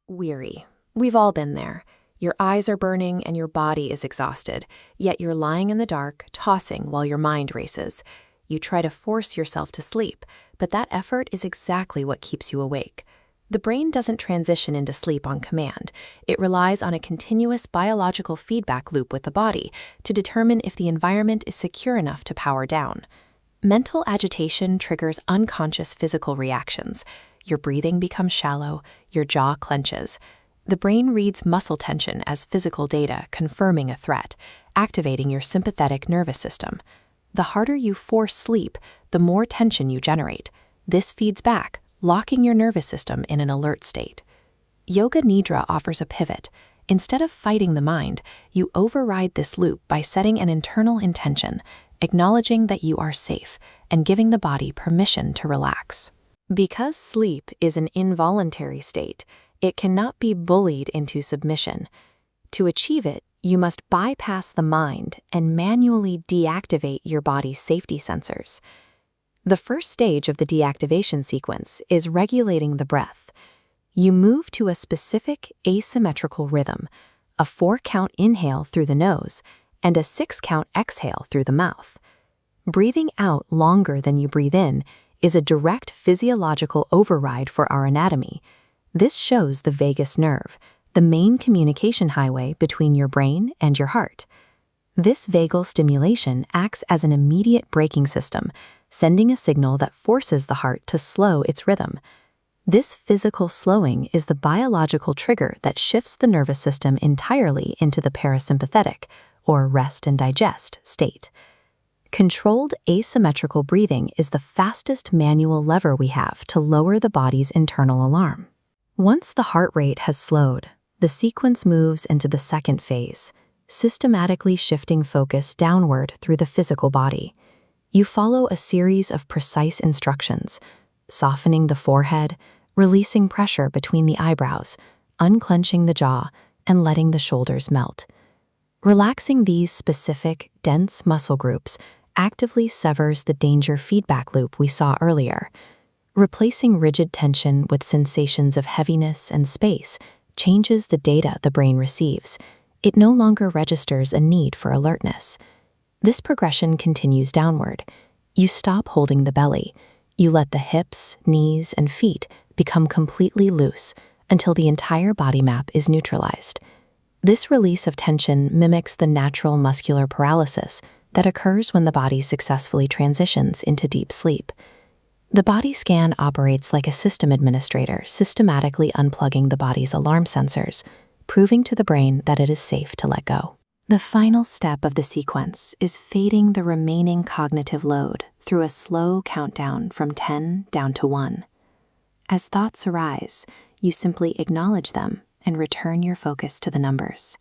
Weary. We've all been there. Your eyes are burning and your body is exhausted, yet you're lying in the dark, tossing while your mind races. You try to force yourself to sleep, but that effort is exactly what keeps you awake. The brain doesn't transition into sleep on command. It relies on a continuous biological feedback loop with the body to determine if the environment is secure enough to power down. Mental agitation triggers unconscious physical reactions. Your breathing becomes shallow, your jaw clenches. The brain reads muscle tension as physical data confirming a threat, activating your sympathetic nervous system. The harder you force sleep, the more tension you generate. This feeds back, locking your nervous system in an alert state. Yoga Nidra offers a pivot. Instead of fighting the mind, you override this loop by setting an internal intention, acknowledging that you are safe, and giving the body permission to relax. Because sleep is an involuntary state, it cannot be bullied into submission. To achieve it, you must bypass the mind and manually deactivate your body's safety sensors. The first stage of the deactivation sequence is regulating the breath. You move to a specific asymmetrical rhythm, a 4-count inhale through the nose and a 6-count exhale through the mouth. Breathing out longer than you breathe in is a direct physiological override for our anatomy. This shows the vagus nerve, the main communication highway between your brain and your heart. This vagal stimulation acts as an immediate braking system, sending a signal that forces the heart to slow its rhythm. This physical slowing is the biological trigger that shifts the nervous system entirely into the parasympathetic, or rest and digest, state. Controlled asymmetrical breathing is the fastest manual lever we have to lower the body's internal alarm. Once the heart rate has slowed, the sequence moves into the second phase, systematically shifting focus downward through the physical body. You follow a series of precise instructions, softening the forehead, releasing pressure between the eyebrows, unclenching the jaw, and letting the shoulders melt. Relaxing these specific, dense muscle groups actively severs the danger feedback loop we saw earlier. Replacing rigid tension with sensations of heaviness and space changes the data the brain receives. It no longer registers a need for alertness. This progression continues downward. You stop holding the belly. You let the hips, knees, and feet become completely loose until the entire body map is neutralized. This release of tension mimics the natural muscular paralysis that occurs when the body successfully transitions into deep sleep. The body scan operates like a system administrator, systematically unplugging the body's alarm sensors, proving to the brain that it is safe to let go. The final step of the sequence is fading the remaining cognitive load through a slow countdown from 10 down to 1. As thoughts arise, you simply acknowledge them and return your focus to the numbers.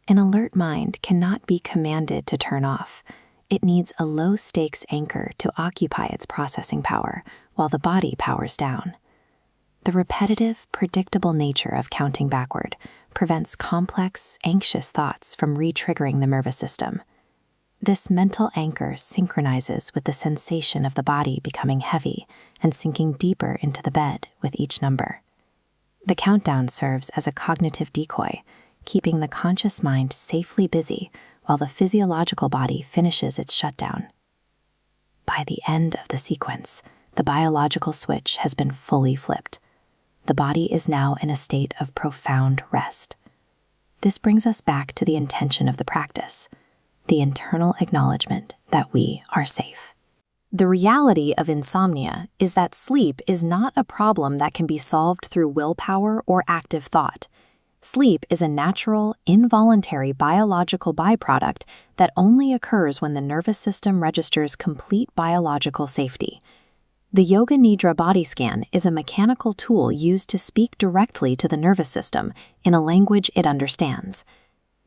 An alert mind cannot be commanded to turn off. It needs a low-stakes anchor to occupy its processing power while the body powers down. The repetitive, predictable nature of counting backward prevents complex, anxious thoughts from re-triggering the nervous system. This mental anchor synchronizes with the sensation of the body becoming heavy and sinking deeper into the bed with each number. The countdown serves as a cognitive decoy, keeping the conscious mind safely busy while the physiological body finishes its shutdown. By the end of the sequence, the biological switch has been fully flipped. The body is now in a state of profound rest. This brings us back to the intention of the practice, the internal acknowledgement that we are safe. The reality of insomnia is that sleep is not a problem that can be solved through willpower or active thought. Sleep is a natural, involuntary biological byproduct that only occurs when the nervous system registers complete biological safety. The Yoga Nidra body scan is a mechanical tool used to speak directly to the nervous system in a language it understands.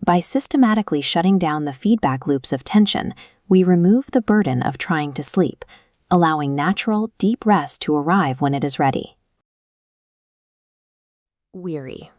By systematically shutting down the feedback loops of tension, we remove the burden of trying to sleep, allowing natural, deep rest to arrive when it is ready. Weary.